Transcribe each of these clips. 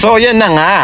So yan na nga,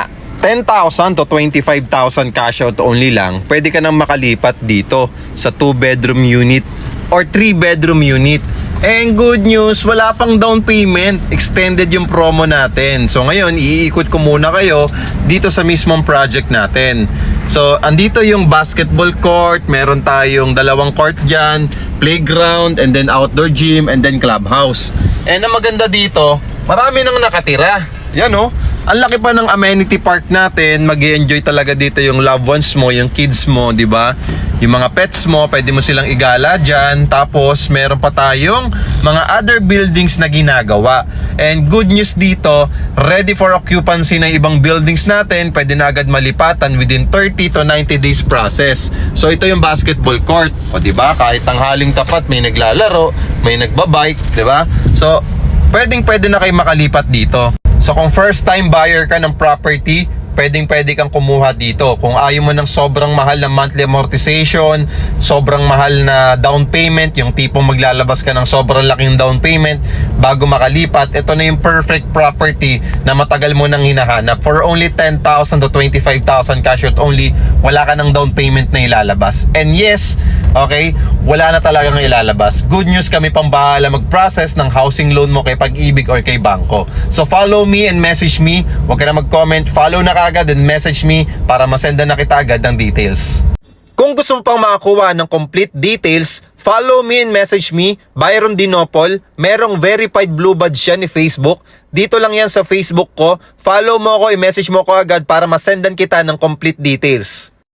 10,000 to 25,000 cash out only lang, pwede ka nang makalipat dito sa 2-bedroom unit or 3-bedroom unit. And good news, wala pang down payment, extended yung promo natin. So ngayon, iikot ko muna kayo dito sa mismong project natin. So andito yung basketball court, meron tayong 2 court dyan, playground, and then outdoor gym, and then clubhouse. And ang maganda dito, marami nang nakatira. Yan oh, ang laki pa ng amenity park natin. Mag-i-enjoy talaga dito yung loved ones mo, yung kids mo, di ba? Yung mga pets mo, pwede mo silang igala dyan. Tapos meron pa tayong mga other buildings na ginagawa. And good news dito, ready for occupancy ng ibang buildings natin. Pwede na agad malipatan within 30 to 90 days process. So ito yung basketball court, o di ba? Kahit tanghaling tapat, may naglalaro, may nagbabike, di ba? So pwede na kayo makalipat dito. So kung first time buyer ka ng property, pwede kang kumuha dito. Kung ayaw mo ng sobrang mahal na monthly amortization, sobrang mahal na down payment, yung tipong maglalabas ka ng sobrang laking down payment bago makalipat, ito na yung perfect property na matagal mo nang hinahanap. For only 10,000 to 25,000 cash out only, wala ka ng down payment na ilalabas. And yes, okay, wala na talagang ilalabas. Good news, kami pang bahala mag-process ng housing loan mo kay Pag-ibig or kay Bangko. So follow me and message me. Huwag ka na mag-comment, follow na agad and message me para masenda na kita agad ng details. Kung gusto mo pang makakuha ng complete details, follow me and message me, Byron Dinopol. Merong verified blue badge yan ni Facebook. Dito lang yan sa Facebook ko. Follow mo ako, i-message mo ko agad para masendan kita ng complete details.